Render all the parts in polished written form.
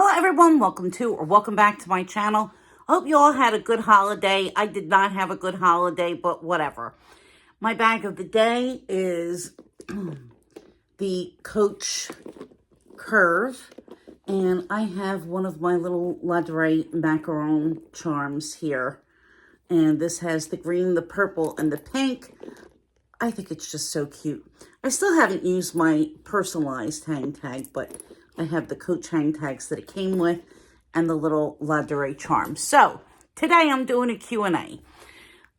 Hello everyone, welcome back to my channel. Hope you all had a good holiday. I did not have a good holiday, but whatever. My bag of the day is the Coach Curve, and I have one of my little Laduree macaron charms here. And this has the green, the purple, and the pink. I think it's just so cute. I still haven't used my personalized hang tag, but I have the Coach hang tags that it came with and the little Laduree charm. So today I'm doing a Q&A.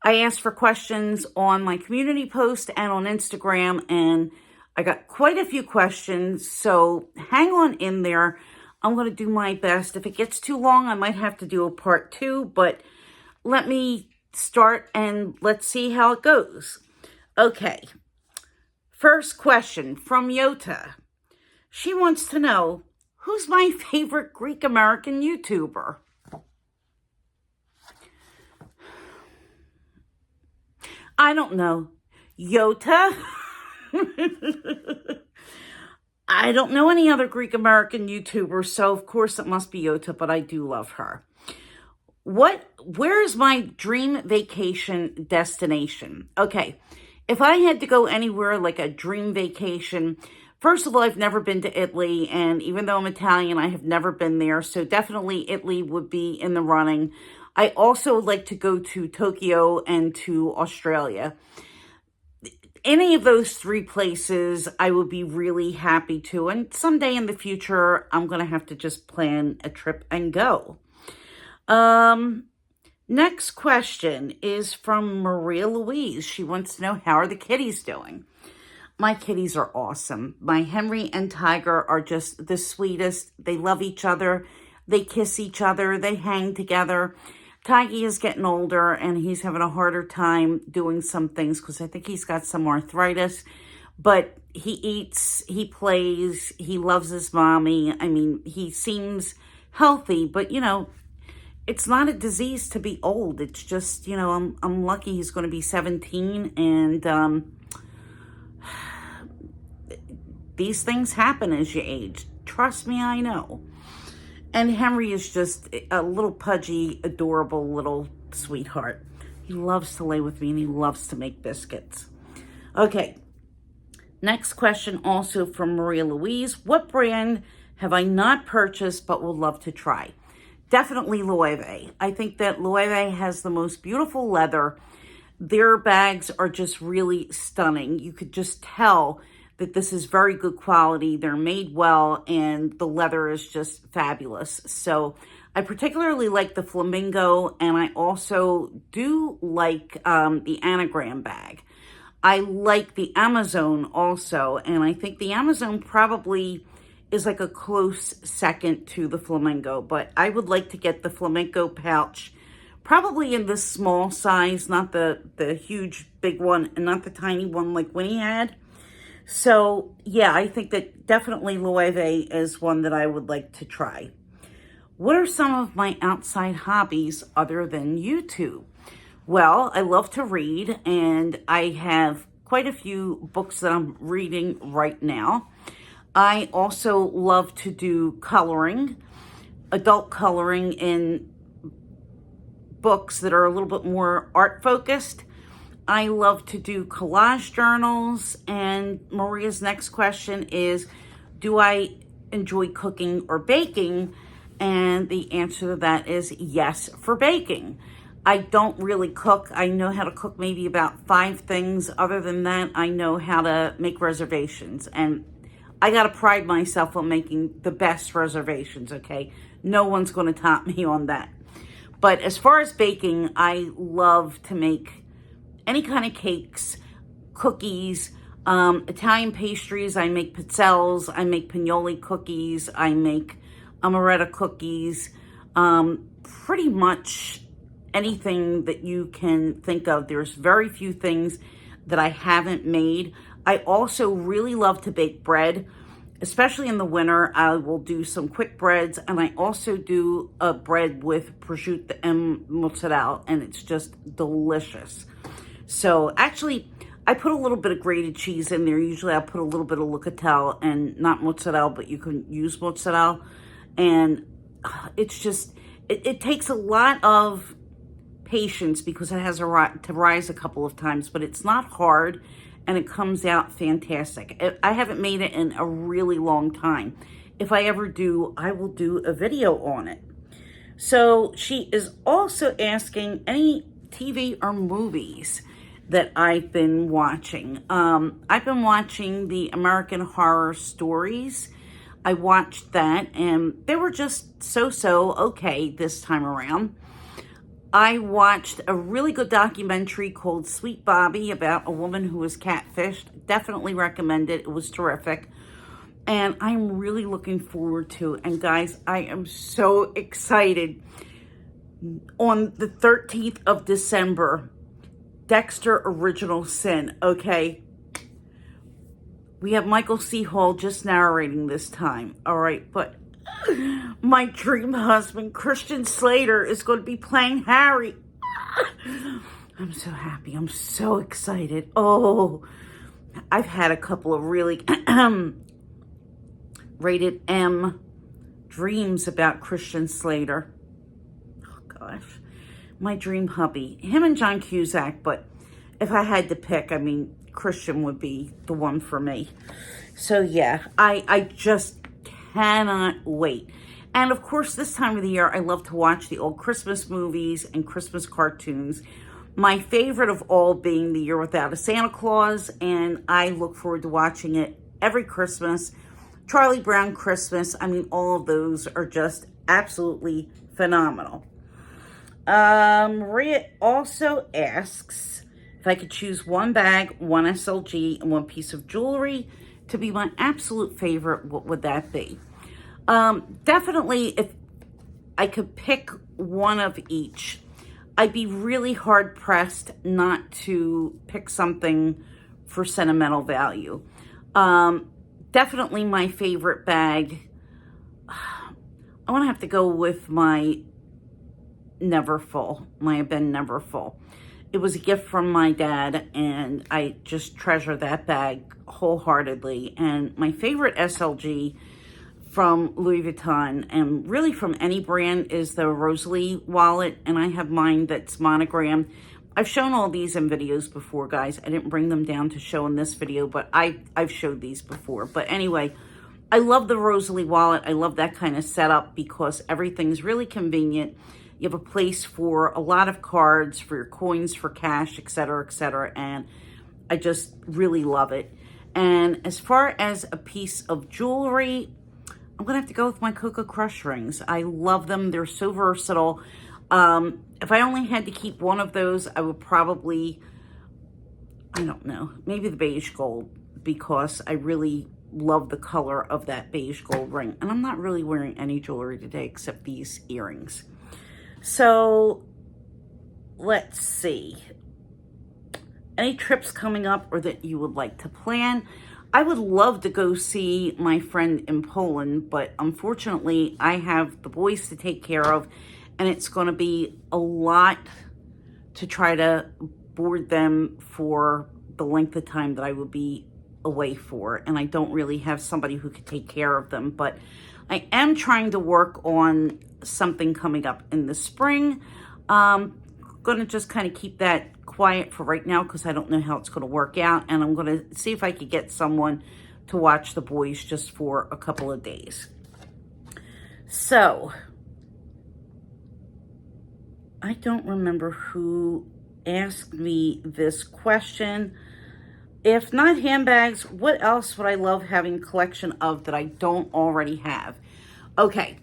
I asked for questions on my community post and on Instagram, and I got quite a few questions. So hang on in there. I'm going to do my best. If it gets too long, I might have to do a part 2, but let me start and let's see how it goes. Okay. First question from Yota. She wants to know, who's my favorite Greek American YouTuber? I don't know. Yota? I don't know any other Greek American YouTubers, so of course it must be Yota, but I do love her. Where is my dream vacation destination? Okay, if I had to go anywhere like a dream vacation, first of all, I've never been to Italy, and even though I'm Italian, I have never been there, so definitely Italy would be in the running. I also would like to go to Tokyo and to Australia. Any of those 3 places, I would be really happy to, and someday in the future, I'm going to have to just plan a trip and go. Next question is from Maria Louise. She wants to know, how are the kitties doing? My kitties are awesome. My Henry and Tiger are just the sweetest. They love each other. They kiss each other. They hang together. Tiggy is getting older, and he's having a harder time doing some things because I think he's got some arthritis. But he eats, he plays, he loves his mommy. I mean, he seems healthy, but, you know, it's not a disease to be old. It's just, you know, I'm lucky he's going to be 17, and these things happen as you age. Trust me, I know. And Henry is just a little pudgy, adorable little sweetheart. He loves to lay with me, and he loves to make biscuits. Okay. Next question also from Maria Louise. What brand have I not purchased but would love to try? Definitely Loewe. I think that Loewe has the most beautiful leather. Their bags are just really stunning. You could just tell that this is very good quality. They're made well, and the leather is just fabulous. So I particularly like the flamingo, and I also do like the anagram bag. I like the Amazon also, and I think the Amazon probably is like a close second to the flamingo, but I would like to get the flamingo pouch, probably in the small size, not the huge big one, and not the tiny one like Winnie had. So yeah, I think that definitely Loewe is one that I would like to try. What are some of my outside hobbies other than YouTube? Well, I love to read, and I have quite a few books that I'm reading right now. I also love to do coloring, adult coloring in books that are a little bit more art focused. I love to do collage journals. And Maria's next question is, do I enjoy cooking or baking? And the answer to that is yes for baking. I don't really cook. I know how to cook maybe about 5 things. Other than that, I know how to make reservations. And I got to pride myself on making the best reservations, okay? No one's going to top me on that. But as far as baking, I love to make any kind of cakes, cookies, Italian pastries. I make pizzelles, I make pignoli cookies, I make amaretto cookies, pretty much anything that you can think of. There's very few things that I haven't made. I also really love to bake bread, especially in the winter. I will do some quick breads, and I also do a bread with prosciutto and mozzarella, and it's just delicious. So actually, I put a little bit of grated cheese in there. Usually I put a little bit of Lucatelle and not mozzarella, but you can use mozzarella. And it's just, it takes a lot of patience because it has to rise a couple of times, but it's not hard and it comes out fantastic. I haven't made it in a really long time. If I ever do, I will do a video on it. So she is also asking any TV or movies that I've been watching. I've been watching the American Horror Stories. I watched that and they were just so okay this time around. I watched a really good documentary called Sweet Bobby about a woman who was catfished. Definitely recommend it. It was terrific. And I'm really looking forward to it. And guys, I am so excited. On the 13th of December, Dexter Original Sin, okay? We have Michael C. Hall just narrating this time, all right? But my dream husband, Christian Slater, is going to be playing Harry. I'm so happy. I'm so excited. Oh, I've had a couple of really rated M dreams about Christian Slater. Oh, gosh. My dream hubby. Him and John Cusack, but if I had to pick, I mean, Christian would be the one for me. So, yeah, I just cannot wait. And, of course, this time of the year, I love to watch the old Christmas movies and Christmas cartoons. My favorite of all being The Year Without a Santa Claus, and I look forward to watching it every Christmas. Charlie Brown Christmas, I mean, all of those are just absolutely phenomenal. Maria also asks if I could choose one bag, one SLG, and one piece of jewelry to be my absolute favorite, what would that be? Definitely, if I could pick one of each, I'd be really hard-pressed not to pick something for sentimental value. Definitely my favorite bag. I want to have to go with my Neverfull, my Ben Neverfull. It was a gift from my dad, and I just treasure that bag wholeheartedly. And my favorite SLG from Louis Vuitton, and really from any brand, is the Rosalie wallet, and I have mine that's monogrammed. I've shown all these in videos before, guys. I didn't bring them down to show in this video, but I've showed these before. But anyway, I love the Rosalie wallet. I love that kind of setup because everything's really convenient. You have a place for a lot of cards, for your coins, for cash, etc., and I just really love it. And as far as a piece of jewelry, I'm going to have to go with my Coco Crush rings. I love them. They're so versatile. If I only had to keep one of those, I would probably, I don't know, maybe the beige gold, because I really love the color of that beige gold ring. And I'm not really wearing any jewelry today except these earrings. So, let's see. Any trips coming up or that you would like to plan? I would love to go see my friend in Poland, but unfortunately, I have the boys to take care of, and it's going to be a lot to try to board them for the length of time that I would be away for, and I don't really have somebody who could take care of them, but I am trying to work on something coming up in the spring. Going to just kind of keep that quiet for right now because I don't know how it's going to work out, and I'm going to see if I could get someone to watch the boys just for a couple of days. So, I don't remember who asked me this question. If not handbags, what else would I love having a collection of that I don't already have? Okay,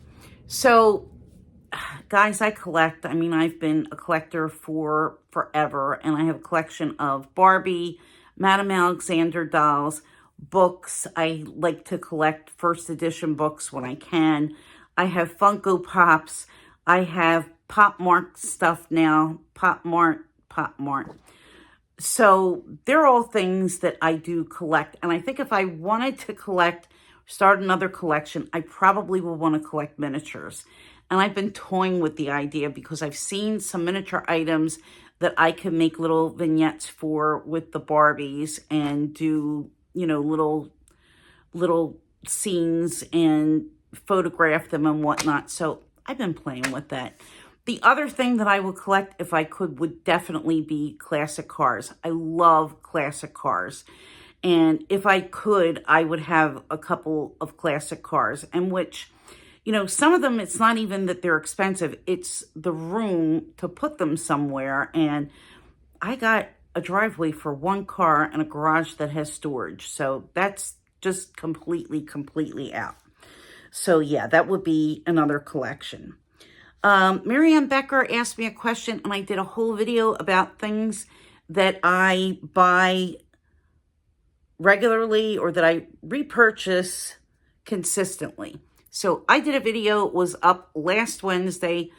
so guys, I collect. I mean, I've been a collector for forever, and I have a collection of Barbie, Madame Alexander dolls, books. I like to collect first edition books when I can. I have Funko Pops. I have Pop Mart stuff now. Pop Mart. So they're all things that I do collect. And I think if I wanted to start another collection, I probably will want to collect miniatures. And I've been toying with the idea because I've seen some miniature items that I can make little vignettes for with the Barbies and do, you know, little scenes and photograph them and whatnot. So I've been playing with that. The other thing that I would collect if I could would definitely be classic cars. I love classic cars. And if I could, I would have a couple of classic cars, and which, you know, some of them, it's not even that they're expensive. It's the room to put them somewhere. And I got a driveway for one car and a garage that has storage. So that's just completely out. So yeah, that would be another collection. Miriam Becker asked me a question, and I did a whole video about things that I buy regularly or that I repurchase consistently. So I did a video, it was up last Wednesday.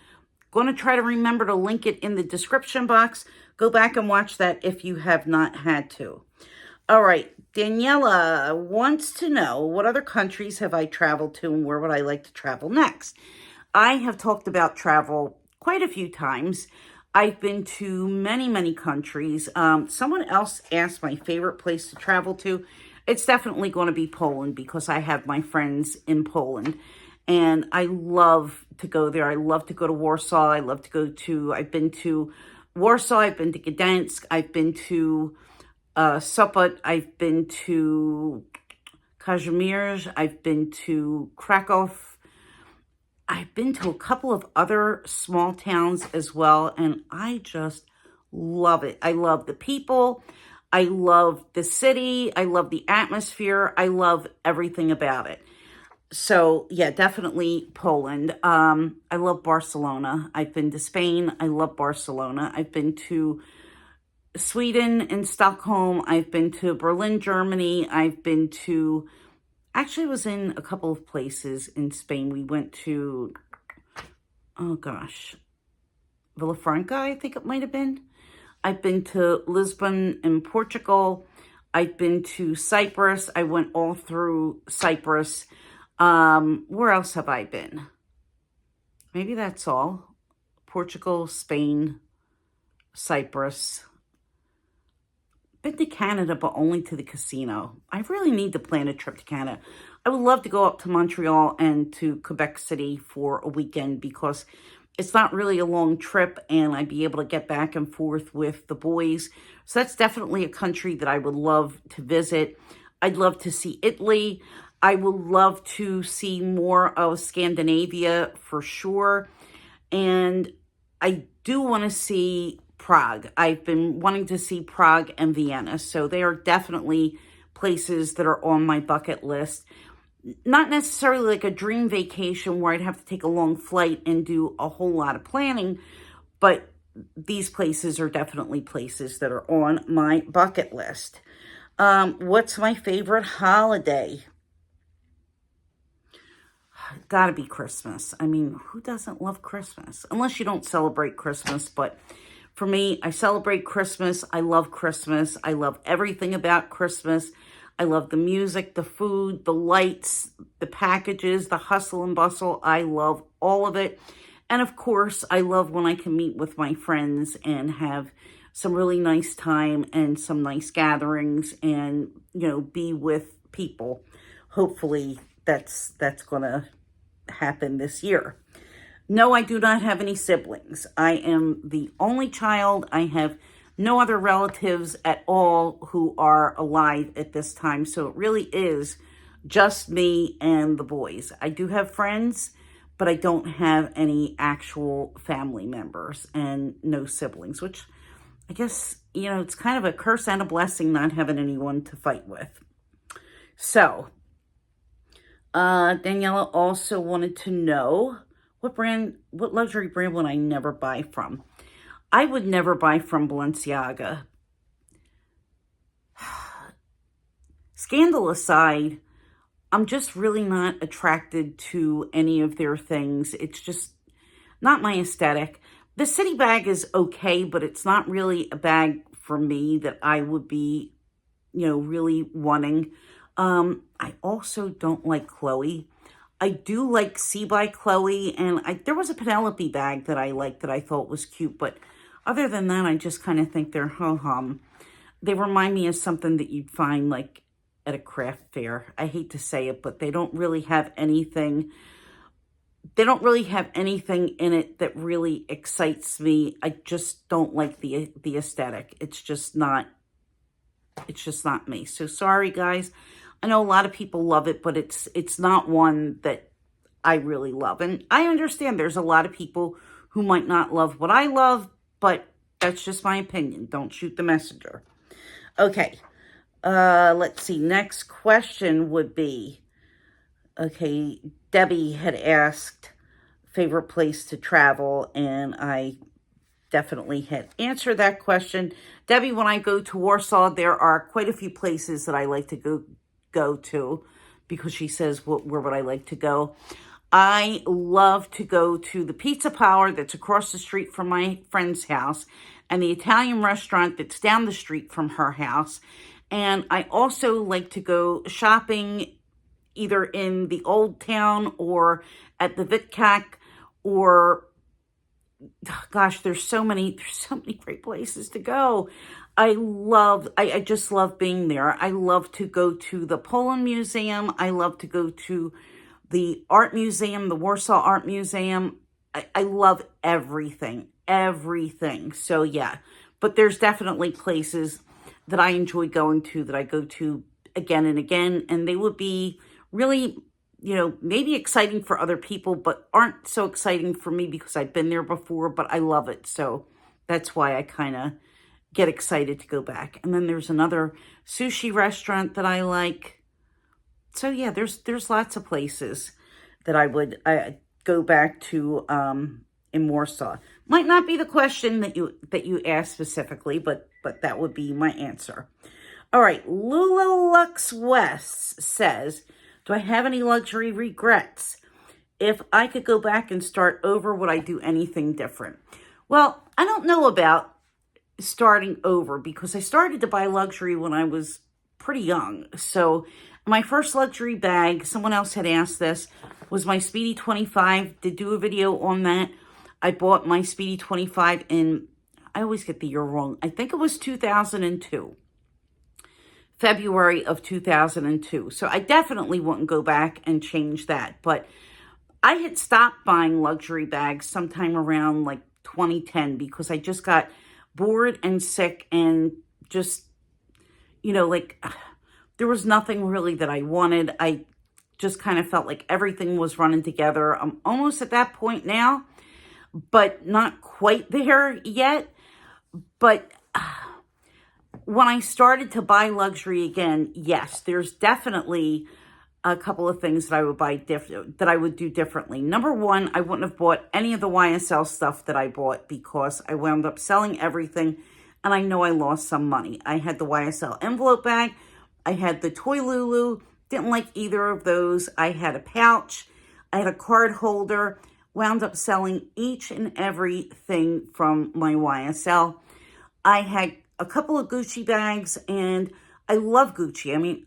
Going to try to remember to link it in the description box. Go back and watch that if you have not had to. All right, Daniela wants to know, what other countries have I traveled to and where would I like to travel next? I have talked about travel quite a few times. I've been to many countries. Someone else asked my favorite place to travel to. It's definitely going to be Poland because I have my friends in Poland. And I love to go there. I love to go to Warsaw. I love to go to, I've been to Warsaw. I've been to Gdansk. I've been to Sopot. I've been to Kazimierz. I've been to Krakow. I've been to a couple of other small towns as well, and I just love it. I love the people. I love the city. I love the atmosphere. I love everything about it. So, yeah, definitely Poland. I love Barcelona. I've been to Spain. I love Barcelona. I've been to Sweden and Stockholm. I've been to Berlin, Germany. I've been to... Actually, was in a couple of places in Spain. We went to, oh gosh, Villafranca, I think it might have been. I've been to Lisbon in Portugal. I've been to Cyprus. I went all through Cyprus. Where else have I been? Maybe that's all. Portugal, Spain, Cyprus. Been to Canada, but only to the casino. I really need to plan a trip to Canada. I would love to go up to Montreal and to Quebec City for a weekend because it's not really a long trip and I'd be able to get back and forth with the boys. So that's definitely a country that I would love to visit. I'd love to see Italy. I would love to see more of Scandinavia for sure. And I do want to see Prague. I've been wanting to see Prague and Vienna. So they are definitely places that are on my bucket list. Not necessarily like a dream vacation where I'd have to take a long flight and do a whole lot of planning, but these places are definitely places that are on my bucket list. What's my favorite holiday? Gotta be Christmas. I mean, who doesn't love Christmas? Unless you don't celebrate Christmas, but for me, I celebrate Christmas. I love Christmas. I love everything about Christmas. I love the music, the food, the lights, the packages, the hustle and bustle. I love all of it. And of course, I love when I can meet with my friends and have some really nice time and some nice gatherings and, you know, be with people. Hopefully that's going to happen this year. No, I do not have any siblings. I am the only child. I have no other relatives at all who are alive at this time. So it really is just me and the boys. I do have friends, but I don't have any actual family members and no siblings, which I guess, you know, it's kind of a curse and a blessing not having anyone to fight with. So, Daniela also wanted to know, what luxury brand would I never buy from? I would never buy from Balenciaga. Scandal aside, I'm just really not attracted to any of their things. It's just not my aesthetic. The City bag is okay, but it's not really a bag for me that I would be, you know, really wanting. I also don't like Chloe. I do like See by Chloe, and there was a Penelope bag that I liked that I thought was cute, but other than that, I just kind of think they're ho-hum. They remind me of something that you'd find like at a craft fair. I hate to say it, but they don't really have anything. They don't really have anything in it that really excites me. I just don't like the aesthetic. It's just not me. So sorry, guys. I know a lot of people love it, but it's not one that I really love. And I understand there's a lot of people who might not love what I love, but that's just my opinion. Don't shoot the messenger. Okay. Let's see. Next question would be, okay, Debbie had asked favorite place to travel, and I definitely had answered that question. Debbie, when I go to Warsaw, there are quite a few places that I like to go to, because she says, where would I like to go? I love to go to the Pizza Parlor that's across the street from my friend's house, and the Italian restaurant that's down the street from her house. And I also like to go shopping either in the Old Town or at the Vitkak, or gosh, there's so many great places to go. I just love being there. I love to go to the Poland Museum. I love to go to the art museum, the Warsaw Art Museum. I love everything. So yeah, but there's definitely places that I enjoy going to, that I go to again and again, and they would be really, maybe exciting for other people, but aren't so exciting for me because I've been there before, but I love it. So that's why I kind of get excited to go back. And then there's another sushi restaurant that I like. So yeah, there's lots of places that I would go back to in Warsaw. Might not be the question that you asked specifically, but that would be my answer. All right, Lula Lux West says, do I have any luxury regrets? If I could go back and start over, would I do anything different? Well, I don't know about starting over, because I started to buy luxury when I was pretty young. So my first luxury bag, someone else had asked this, was my Speedy 25. Did do a video on that. I bought my Speedy 25 in, I always get the year wrong, I think it was 2002. February of 2002. So I definitely wouldn't go back and change that. But I had stopped buying luxury bags sometime around like 2010, because I just got bored and sick, and just, there was nothing really that I wanted. I just kind of felt like everything was running together. I'm almost at that point now, but not quite there yet. But when I started to buy luxury again, yes, there's definitely a couple of things that I would buy that I would do differently. Number one, I wouldn't have bought any of the YSL stuff that I bought, because I wound up selling everything, and I know I lost some money. I had the YSL envelope bag. I had the Toy Lulu. Didn't like either of those. I had a pouch. I had a card holder. Wound up selling each and everything from my YSL. I had a couple of Gucci bags, and I love Gucci. I mean,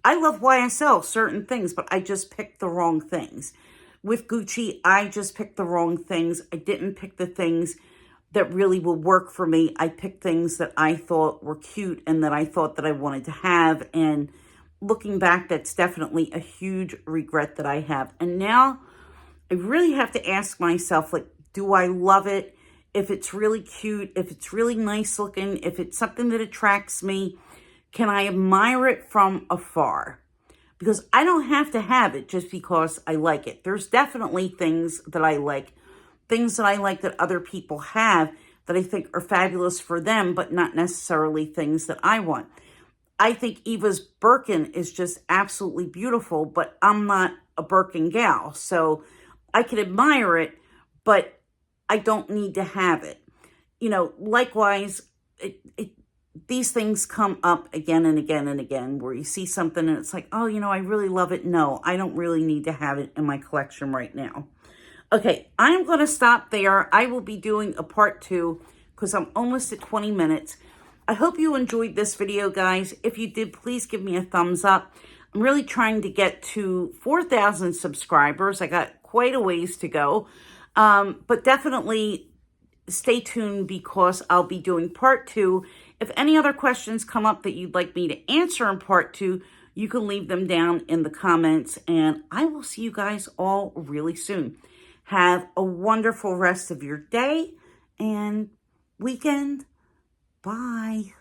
I love YSL, certain things, but I just picked the wrong things. With Gucci, I just picked the wrong things. I didn't pick the things that really will work for me. I picked things that I thought were cute and that I thought that I wanted to have. And looking back, that's definitely a huge regret that I have. And now I really have to ask myself, like, do I love it? If it's really cute, if it's really nice looking, if it's something that attracts me, can I admire it from afar? Because I don't have to have it just because I like it. There's definitely things that I like that other people have that I think are fabulous for them, but not necessarily things that I want. I think Eva's Birkin is just absolutely beautiful, but I'm not a Birkin gal. So I can admire it, but I don't need to have it. Likewise, these things come up again and again and again, where you see something and it's like, oh, I really love it. No, I don't really need to have it in my collection right now. Okay, I'm going to stop there. I will be doing a part 2 because I'm almost at 20 minutes. I hope you enjoyed this video, guys. If you did, please give me a thumbs up. I'm really trying to get to 4,000 subscribers. I got quite a ways to go. But definitely stay tuned, because I'll be doing part 2. If any other questions come up that you'd like me to answer in part 2, you can leave them down in the comments, and I will see you guys all really soon. Have a wonderful rest of your day and weekend. Bye.